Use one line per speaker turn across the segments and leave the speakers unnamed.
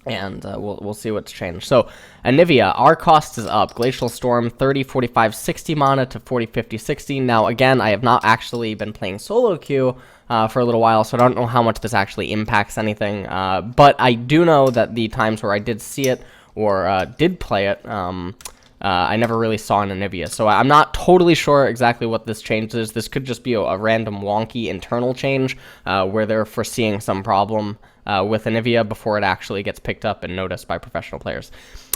And we'll see what's changed. So, Anivia, our cost is up. Glacial Storm, 30, 45, 60 mana to 40, 50, 60. Now, again, I have not actually been playing solo queue for a little while, so I don't know how much this actually impacts anything. But I do know that the times where I did see it or did play it, I never really saw an Anivia. So I'm not totally sure exactly what this change is. This could just be a random wonky internal change where they're foreseeing some problem with Anivia before it actually gets picked up and noticed by professional players.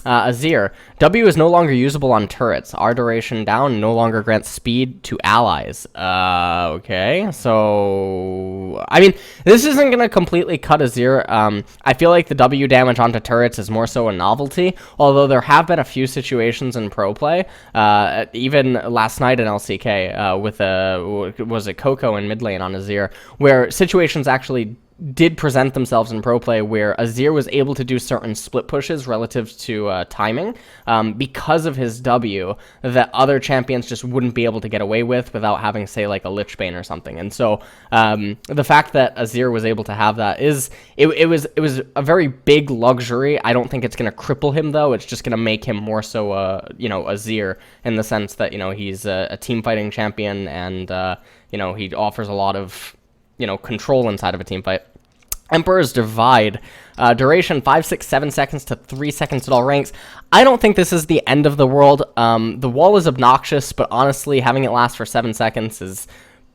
Azir, W is no longer usable on turrets. R duration down, no longer grants speed to allies. Okay, so I mean, this isn't going to completely cut Azir. I feel like the W damage onto turrets is more so a novelty, although there have been a few situations in pro play, even last night in LCK with was it Coco in mid lane on Azir, where situations actually did present themselves in pro play where Azir was able to do certain split pushes relative to timing because of his W that other champions just wouldn't be able to get away with without having, say, like a Lich Bane or something. And so the fact that Azir was able to have that it was a very big luxury. I don't think it's going to cripple him, though. It's just going to make him more so Azir in the sense that he's a team fighting champion and he offers a lot of control inside of a team fight. Emperor's Divide, duration 5, 6, 7 seconds to 3 seconds at all ranks. I don't think this is the end of the world. The wall is obnoxious, but honestly, having it last for 7 seconds is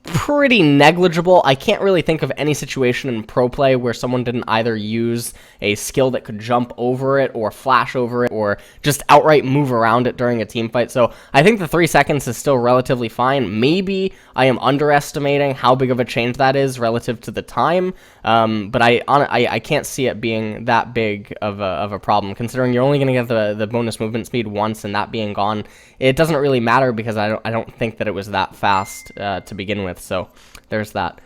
pretty negligible. I can't really think of any situation in pro play where someone didn't either use a skill that could jump over it or flash over it or just outright move around it during a team fight. So I think the 3 seconds is still relatively fine. Maybe I am underestimating how big of a change that is relative to the time, but I can't see it being that big of a problem, considering you're only going to get the bonus movement speed once, and that being gone, it doesn't really matter because I don't think that it was that fast to begin with. So there's that.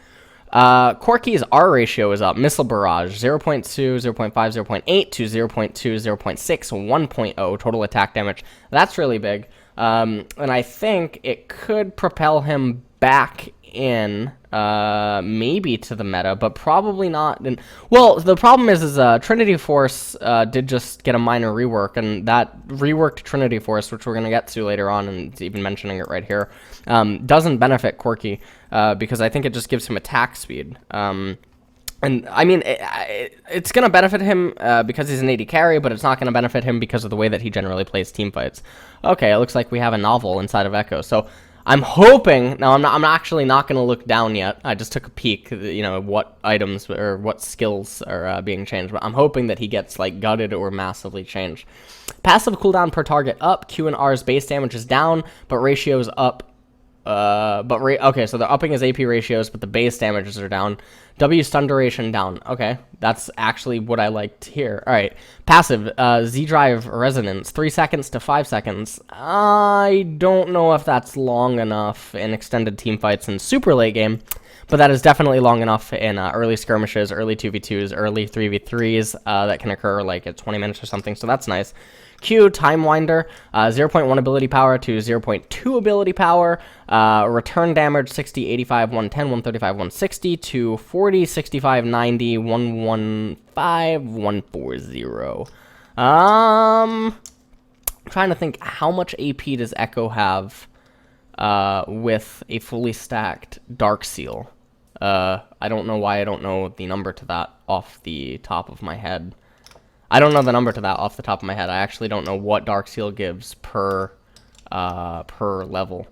Corki's R ratio is up. Missile Barrage 0.2, 0.5, 0.8 to 0.2, 0.6, 1.0 total attack damage. That's really big. And I think it could propel him back in maybe to the meta, but probably not. Well, the problem is Trinity Force did just get a minor rework, and that reworked Trinity Force, which we're going to get to later on, and even mentioning it right here, doesn't benefit Corki because I think it just gives him attack speed. And I mean, it's going to benefit him because he's an AD carry, but it's not going to benefit him because of the way that he generally plays team fights. Okay, it looks like we have a novel inside of Echo. So I'm hoping, now I'm actually not going to look down yet. I just took a peek, what items or what skills are being changed. But I'm hoping that he gets like gutted or massively changed. Passive cooldown per target up. Q and R's base damage is down, but ratios up. Okay, so they're upping his AP ratios, but the base damages are down. W stun duration down. Okay, that's actually what I like to hear. All right, passive Z Drive Resonance 3 seconds to 5 seconds. I don't know if that's long enough in extended team fights and super late game, but that is definitely long enough in early skirmishes, early 2v2s, early 3v3s that can occur like at 20 minutes or something. So that's nice. Q, Time Winder, 0.1 ability power to 0.2 ability power, return damage 60, 85, 110, 135, 160 to 40, 65, 90, 115, 140. I'm trying to think, how much AP does Echo have with a fully stacked Dark Seal? I don't know why I don't know the number to that off the top of my head. I don't know the number to that off the top of my head. I actually don't know what Dark Seal gives per level.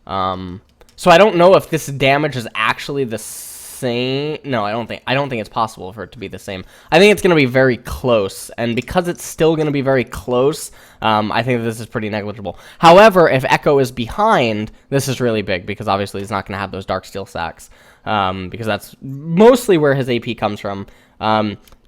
So I don't know if this damage is actually the same. No, I don't think it's possible for it to be the same. I think it's going to be very close, and because it's still going to be very close, I think this is pretty negligible. However, if Echo is behind, this is really big because obviously he's not going to have those Dark Steel sacks because that's mostly where his AP comes from.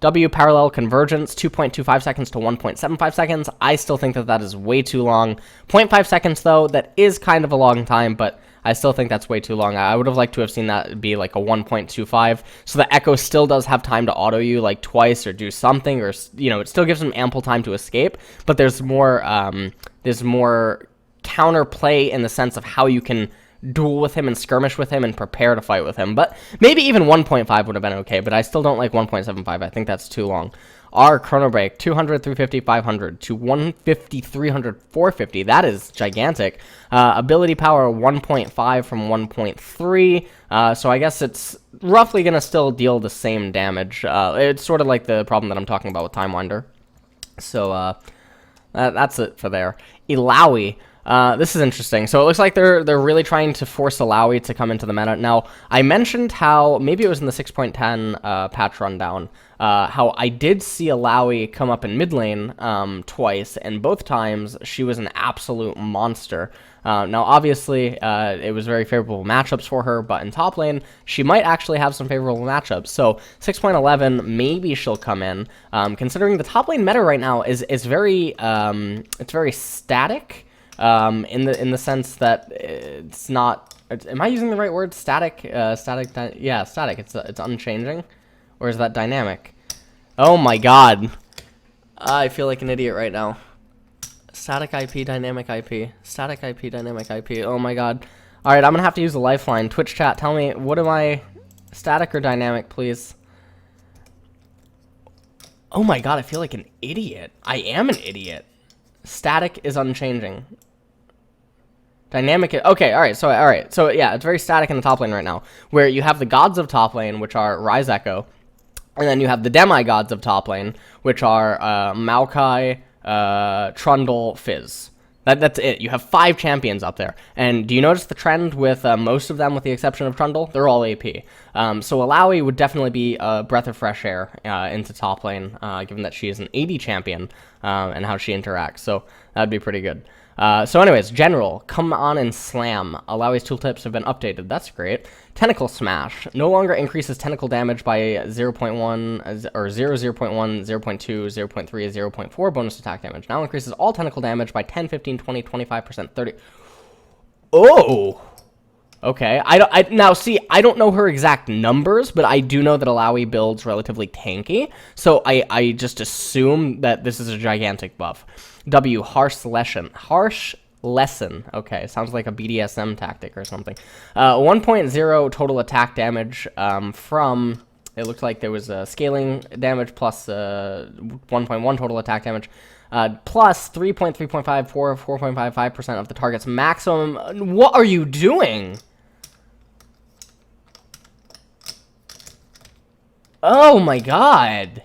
W parallel convergence 2.25 seconds to 1.75 seconds. I still think that is way too long. 0.5 seconds though, that is kind of a long time, but I still think that's way too long. I would have liked to have seen that be like a 1.25 so that Echo still does have time to auto you like twice or do something, or it still gives him ample time to escape, but there's more counter play in the sense of how you can duel with him and skirmish with him and prepare to fight with him. But maybe even 1.5 would have been okay, but I still don't like 1.75. I think that's too long. Our Chrono Break, 200, 350, 500 to 150, 300, 450. That is gigantic. Ability power 1.5 from 1.3. So I guess it's roughly going to still deal the same damage. It's sort of like the problem that I'm talking about with Time Winder. So that's it for there. Illaoi. This is interesting. So it looks like they're really trying to force Illaoi to come into the meta. Now, I mentioned how, maybe it was in the 6.10 patch rundown, how I did see Illaoi come up in mid lane twice, and both times she was an absolute monster. Now, obviously, it was very favorable matchups for her, but in top lane, she might actually have some favorable matchups. So 6.11, maybe she'll come in. Considering the top lane meta right now is very it's very static. In the sense that it's not. Am I using the right word? Static. Yeah, static. It's unchanging, or is that dynamic? Oh my god, I feel like an idiot right now. Static IP, dynamic IP, static IP, dynamic IP. Oh my god. All right, I'm gonna have to use a lifeline. Twitch chat, tell me, what am I? Static or dynamic, please? Oh my god, I feel like an idiot. I am an idiot. Static is unchanging. Dynamic, okay, all right, so yeah, it's very static in the top lane right now, where you have the gods of top lane, which are Rise Echo, and then you have the demigods of top lane, which are Maokai, Trundle, Fizz. That's it. You have 5 champions up there. And do you notice the trend with most of them, with the exception of Trundle? They're all AP. So Illaoi would definitely be a breath of fresh air into top lane, given that she is an AD champion and how she interacts. So that'd be pretty good. So anyways, General, come on and slam. Illaoi's tooltips have been updated. That's great. Tentacle Smash. No longer increases tentacle damage by 0.1, or 0, 0.1, 0.2, 0.3, 0.4 bonus attack damage. Now increases all tentacle damage by 10, 15, 20, 25%, 30. Oh! Okay, now see, I don't know her exact numbers, but I do know that Illaoi builds relatively tanky, so I just assume that this is a gigantic buff. W, Harsh Lesson. Okay, sounds like a BDSM tactic or something. 1.0 total attack damage from, it looked like there was a scaling damage plus 1.1 total attack damage. Plus 3.3.5, 4.55% of the target's maximum. What are you doing? Oh my god.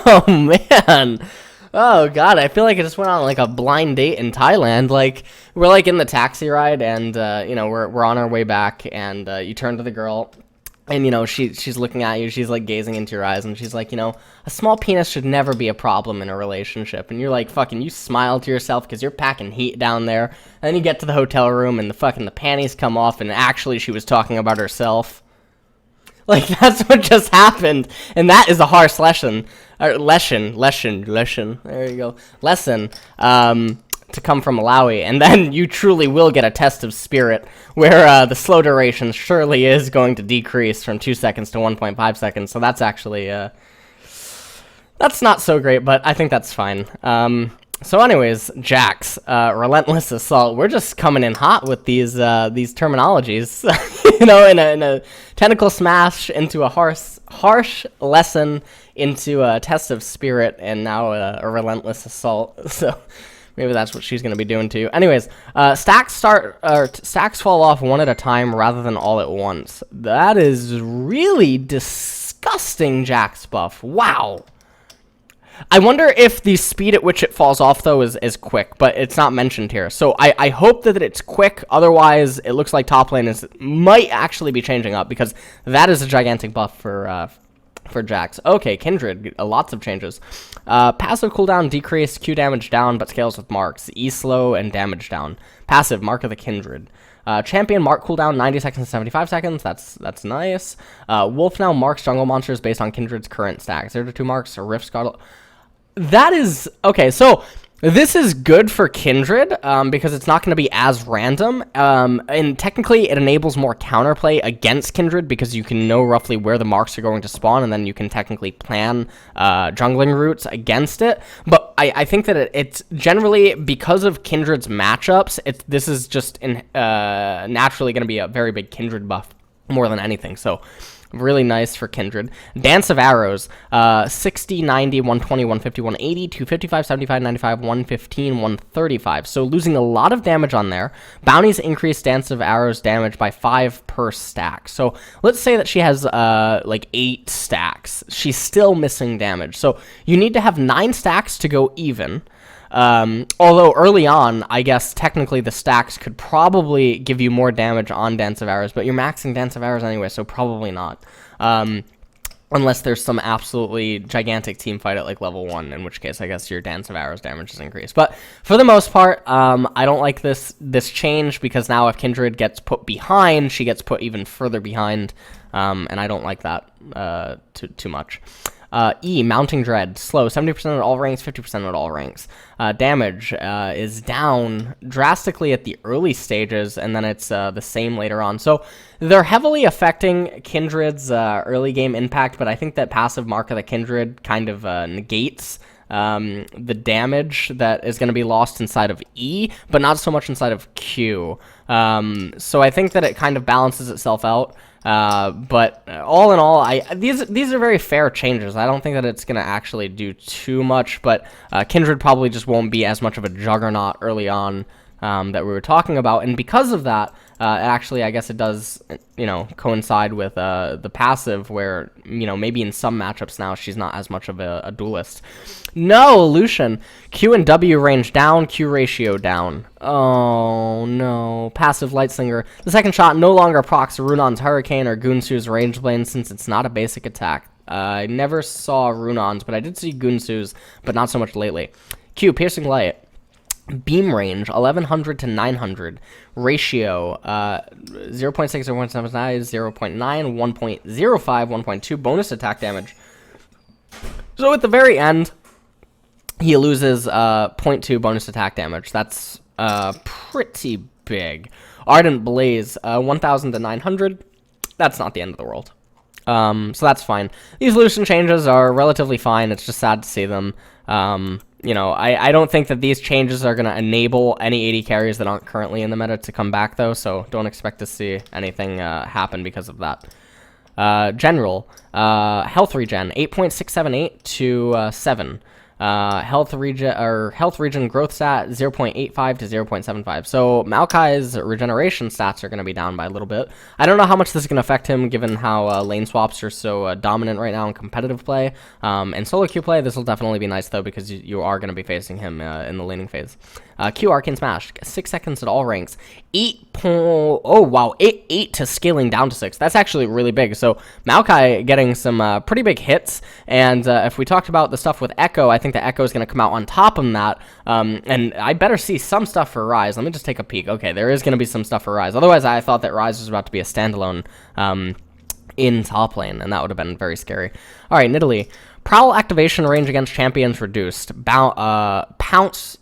Oh man. Oh god, I feel like I just went on like a blind date in Thailand. Like, we're like in the taxi ride, and you know, we're on our way back, and you turn to the girl, and you know, she's looking at you, she's like gazing into your eyes, and she's like, you know, a small penis should never be a problem in a relationship. And you're like, fucking, you smile to yourself because you're packing heat down there. And then you get to the hotel room, and the panties come off, and actually she was talking about herself. Like, that's what just happened, and that is a harsh lesson. Lesson. There you go. Lesson. To come from Illaoi, and then you truly will get a test of spirit, where the slow duration surely is going to decrease from 2 seconds to 1.5 seconds. So that's actually that's not so great, but I think that's fine. So anyways, Jax, Relentless Assault. We're just coming in hot with these terminologies. You know, in a Tentacle Smash into a harsh lesson into a test of spirit, and now a Relentless Assault. So maybe that's what she's going to be doing to you. Anyways, stacks fall off one at a time rather than all at once. That is really disgusting, Jax buff. Wow. I wonder if the speed at which it falls off, though, is quick, but it's not mentioned here. So I hope that it's quick. Otherwise, it looks like top lane might actually be changing up, because that is a gigantic buff for Jax. Okay, Kindred, lots of changes. Passive cooldown decreased, Q damage down, but scales with marks. E slow and damage down. Passive, Mark of the Kindred. Champion mark cooldown 90 seconds to 75 seconds. That's nice. Wolf now marks jungle monsters based on Kindred's current stack. 0 to 2 marks. Rift Scuttle. That is okay. So this is good for Kindred because it's not going to be as random. And technically, it enables more counterplay against Kindred because you can know roughly where the marks are going to spawn, and then you can technically plan jungling routes against it. But I think that it's generally, because of Kindred's matchups, this is just naturally going to be a very big Kindred buff more than anything. So Really nice for Kindred. Dance of Arrows, 60, 90, 120, 150, 180, 255, 75, 95, 115, 135. So losing a lot of damage on there. Bounties increase Dance of Arrows damage by 5 per stack. So let's say that she has like 8 stacks. She's still missing damage. So you need to have 9 stacks to go even. Although early on, I guess technically the stacks could probably give you more damage on Dance of Arrows, but you're maxing Dance of Arrows anyway, so probably not. Unless there's some absolutely gigantic team fight at like level 1, in which case I guess your Dance of Arrows damage is increased. But for the most part, I don't like this change, because now if Kindred gets put behind, she gets put even further behind, and I don't like that too much. E, Mounting Dread, slow, 70% at all ranks, 50% at all ranks. Damage is down drastically at the early stages, and then it's the same later on. So they're heavily affecting Kindred's early game impact, but I think that passive Mark of the Kindred kind of negates the damage that is going to be lost inside of E, but not so much inside of Q. So I think that it kind of balances itself out. But all in all, these are very fair changes. I don't think that it's going to actually do too much, but Kindred probably just won't be as much of a juggernaut early on that we were talking about, and because of that, actually, I guess it does, coincide with the passive, where, maybe in some matchups now she's not as much of a duelist. No, Lucian. Q and W range down, Q ratio down. Oh, no. Passive Lightslinger. The second shot no longer procs Runon's Hurricane or Gunsu's Range Blade, since it's not a basic attack. I never saw Runon's, but I did see Gunsu's, but not so much lately. Q, Piercing Light. Beam range 1100 to 900, ratio 0.6, 0.79, 0.9, 1.05, 1.2 bonus attack damage. So at the very end, he loses 0.2 bonus attack damage. That's pretty big. Ardent Blaze 1000 to 900. That's not the end of the world. So that's fine. These Lucian changes are relatively fine. It's just sad to see them. I don't think that these changes are going to enable any AD carries that aren't currently in the meta to come back, though, so don't expect to see anything happen because of that. General, health regen, 8.678 to 7. Health regen growth stat 0.85 to 0.75. So Maokai's regeneration stats are going to be down by a little bit. I don't know how much this is going to affect him, given how lane swaps are so dominant right now in competitive play. And solo queue play, this will definitely be nice though, because you are going to be facing him in the laning phase. Q Arcane Smash, 6 seconds at all ranks. 8 to scaling down to 6. That's actually really big. So Maokai getting some pretty big hits, and if we talked about the stuff with Echo, I think the Echo is going to come out on top of that, and I better see some stuff for Ryze. Let me just take a peek. Okay, there is going to be some stuff for Ryze. Otherwise, I thought that Ryze was about to be a standalone in top lane, and that would have been very scary. All right, Nidalee. Prowl activation range against champions reduced. Pounce...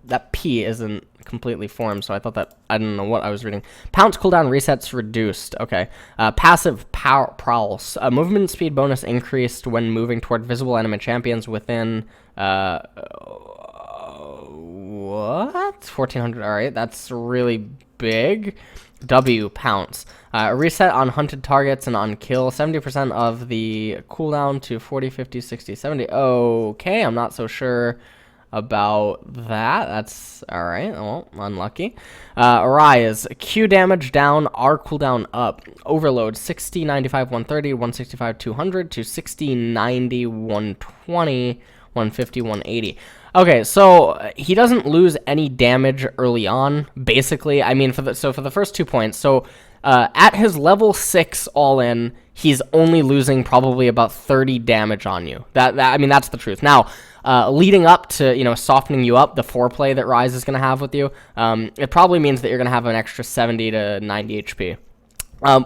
that P isn't completely formed, so I thought that, I don't know what I was reading. Pounce cooldown resets reduced. Okay. Passive prowls. Movement speed bonus increased when moving toward visible enemy champions within, what? 1400. Alright, that's really big. W, Pounce. Reset on hunted targets and on kill. 70% of the cooldown to 40, 50, 60, 70. Okay, I'm not so sure about that. That's alright. Well, unlucky. Ryze, Q damage down, R cooldown up. Overload 60, 95, 130, 165, 200 to 60, 90, 120, 150, 180. Okay, so he doesn't lose any damage early on, basically. I mean, for the first 2 points, so at his level 6 all-in, he's only losing probably about 30 damage on you. I mean, that's the truth. Now, leading up to, softening you up, the foreplay that Ryze is going to have with you, it probably means that you're going to have an extra 70 to 90 HP.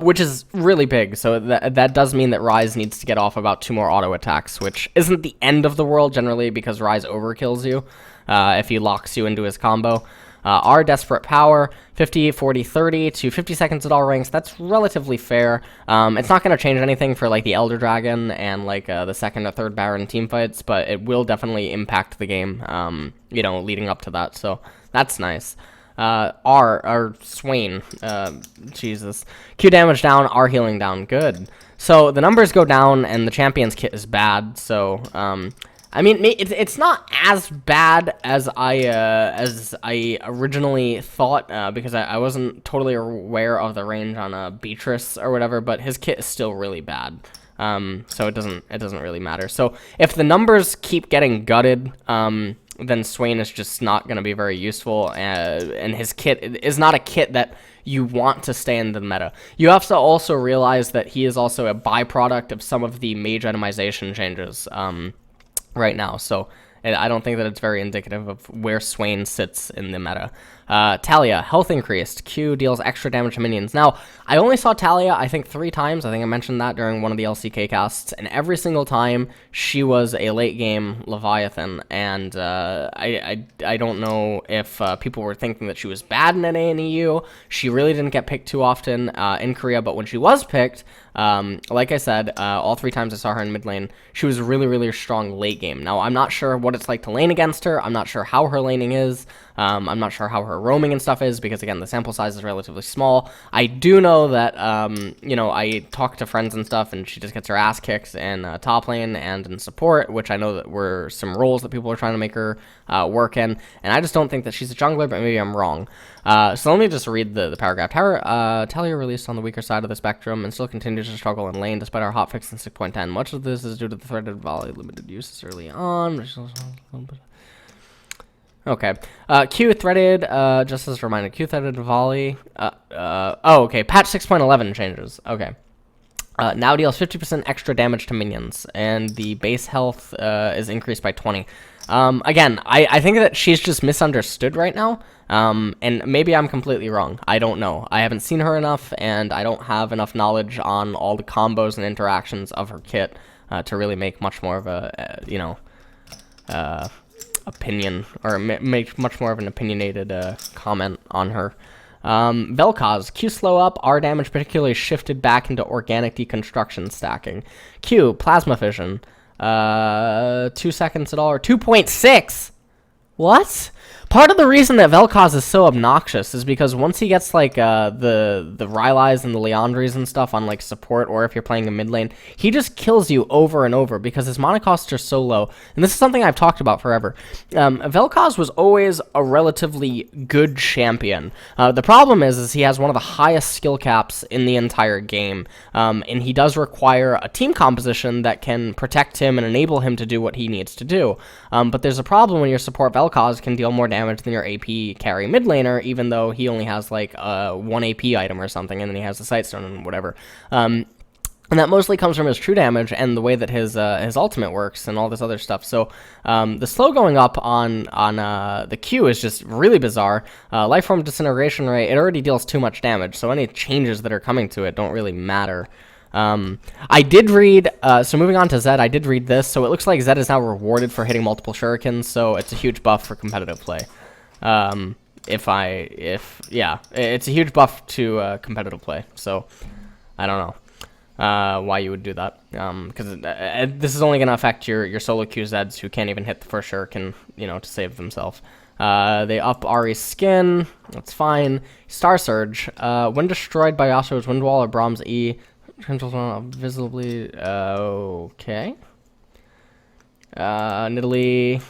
Which is really big, so that does mean that Ryze needs to get off about 2 more auto attacks, which isn't the end of the world generally, because Ryze overkills you if he locks you into his combo. R Desperate Power, 50, 40, 30 to 50 seconds at all ranks. That's relatively fair. It's not going to change anything for like the Elder Dragon and like the second or third Baron team fights, but it will definitely impact the game, leading up to that, so that's nice. or Swain, Jesus. Q damage down, R healing down, good. So the numbers go down, and the champion's kit is bad, so, I mean, it's not as bad as I originally thought, because I wasn't totally aware of the range on Beatrice or whatever, but his kit is still really bad. So it doesn't really matter. So if the numbers keep getting gutted, then Swain is just not going to be very useful, and his kit is not a kit that you want to stay in the meta. You have to also realize that he is also a byproduct of some of the mage itemization changes right now, so I don't think that it's very indicative of where Swain sits in the meta. Talia, health increased. Q deals extra damage to minions. Now, I only saw Talia, I think, 3 times. I think I mentioned that during one of the LCK casts, and every single time she was a late game Leviathan, and I don't know if people were thinking that she was bad in NA and EU. She really didn't get picked too often in Korea, but when she was picked, like I said, all 3 times I saw her in mid lane, she was really, really strong late game. Now, I'm not sure what it's like to lane against her. I'm not sure how her laning is. I'm not sure how her roaming and stuff is, because again, the sample size is relatively small. I do know that, you know, I talk to friends and stuff, and she just gets her ass kicked in top lane and in support, which I know that were some roles that people are trying to make her work in, and I just don't think that she's a jungler, but maybe I'm wrong. So let me just read the paragraph. Talia released on the weaker side of the spectrum and still continues to struggle in lane despite our hotfix in 6.10. Much of this is due to the threaded volley limited uses early on. Okay. Q threaded, just as a reminder, Q threaded volley. Oh, okay. Patch 6.11 changes. Okay. Now deals 50% extra damage to minions, and the base health is increased by 20. Again, I think that she's just misunderstood right now, and maybe I'm completely wrong. I don't know. I haven't seen her enough, and I don't have enough knowledge on all the combos and interactions of her kit to really make much more of a, you know, opinion, or make much more of an opinionated comment on her. Vel'Koz, Q slow up, R damage particularly shifted back into organic deconstruction stacking. Q, plasma fission, 2 seconds at all, or 2.6? What? Part of the reason that Vel'Koz is so obnoxious is because once he gets, like, the Rylai's and the Liandry's and stuff on, like, support, or if you're playing a mid lane, he just kills you over and over because his mana costs are so low. And this is something I've talked about forever. Vel'Koz was always a relatively good champion. The problem is he has one of the highest skill caps in the entire game, and he does require a team composition that can protect him and enable him to do what he needs to do. But there's a problem when your support Vel'Koz can deal more damage than your AP carry mid laner, even though he only has like 1 AP item or something, and then he has the Sightstone and whatever. And that mostly comes from his true damage and the way that his ultimate works and all this other stuff. So the slow going up on the Q is just really bizarre. Lifeform disintegration rate, it already deals too much damage, so any changes that are coming to it don't really matter. I did read, so moving on to Zed, I did read this, so it looks like Zed is now rewarded for hitting multiple shurikens, so it's a huge buff for competitive play. Yeah, it's a huge buff to competitive play, so I don't know why you would do that, because this is only going to affect your solo Q Zeds who can't even hit the first shuriken, you know, to save themselves. They up Ahri's skin, that's fine. Star Surge, when destroyed by Yasuo's Windwall or Braum's E, visibly, okay. Nidalee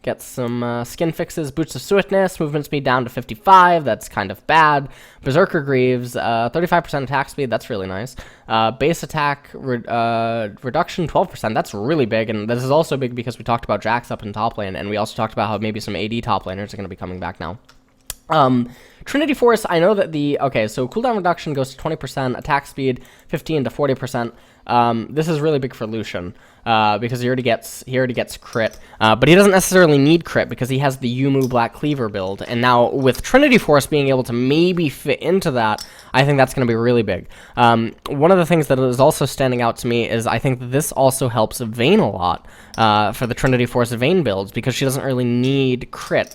gets some skin fixes, Boots of Swiftness, movement speed down to 55, that's kind of bad. Berserker Greaves, 35% attack speed, that's really nice. Base attack reduction, 12%, that's really big, and this is also big because we talked about Jax up in top lane, and we also talked about how maybe some AD top laners are going to be coming back now. Trinity Force, I know that so cooldown reduction goes to 20%, attack speed 15 to 40%. This is really big for Lucian, because he already gets crit, but he doesn't necessarily need crit because he has the Yumu Black Cleaver build, and now with Trinity Force being able to maybe fit into that, I think that's going to be really big. One of the things that is also standing out to me is I think that this also helps Vayne a lot, for the Trinity Force Vayne builds, because she doesn't really need crit.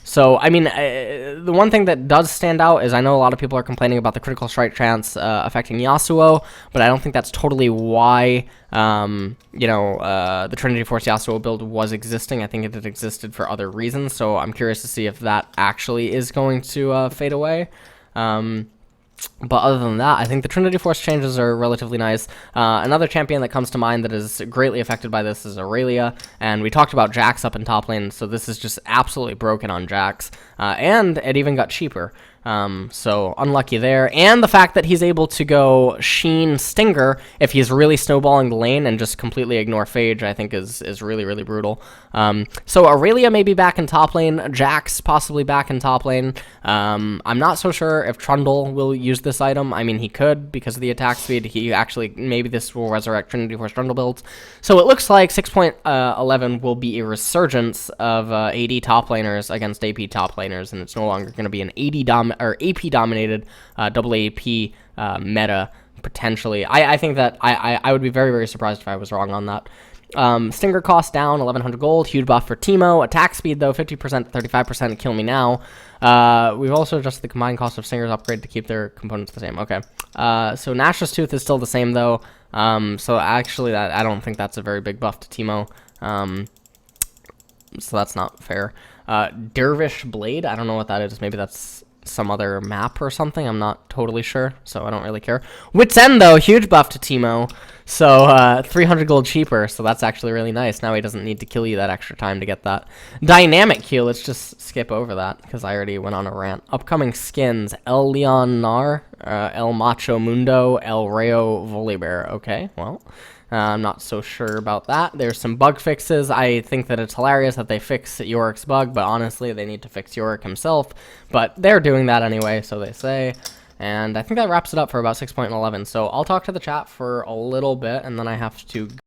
So, I mean, the one thing that does stand out is I know a lot of people are complaining about the critical strike chance affecting Yasuo, but I don't think that's totally why, the Trinity Force Yasuo build was existing. I think it had existed for other reasons, so I'm curious to see if that actually is going to fade away. But other than that, I think the Trinity Force changes are relatively nice. Another champion that comes to mind that is greatly affected by this is Aurelia, and we talked about Jax up in top lane, so this is just absolutely broken on Jax, and it even got cheaper. So unlucky there, and the fact that he's able to go Sheen Stinger if he's really snowballing the lane and just completely ignore Phage, I think is really, really brutal. So Aurelia may be back in top lane, Jax possibly back in top lane. I'm not so sure if Trundle will use this item. I mean, he could because of the attack speed. He actually, maybe this will resurrect Trinity Force Trundle builds. So it looks like 6.11 will be a resurgence of AD top laners against AP top laners, and it's no longer going to be an AP dominated double AP meta potentially. I think that I would be very, very surprised if I was wrong on that. Stinger cost down, 1100 gold, huge buff for Teemo. Attack speed though, 50% to 35%, kill me now. We've also adjusted the combined cost of Stinger's upgrade to keep their components the same. Okay. So Nash's Tooth is still the same though. So actually I don't think that's a very big buff to Teemo. So that's not fair. Dervish Blade, I don't know what that is. Maybe that's some other map or something. I'm not totally sure, so I don't really care. Wit's End, though, huge buff to Teemo. So 300 gold cheaper, so that's actually really nice. Now he doesn't need to kill you that extra time to get that. Dynamic Q, let's just skip over that, because I already went on a rant. Upcoming skins, El Leonar, El Macho Mundo, El Rayo Volibear. Okay, well, I'm not so sure about that. There's some bug fixes. I think that it's hilarious that they fix Yorick's bug, but honestly, they need to fix Yorick himself. But they're doing that anyway, so they say. And I think that wraps it up for about 6.11. So I'll talk to the chat for a little bit, and then I have to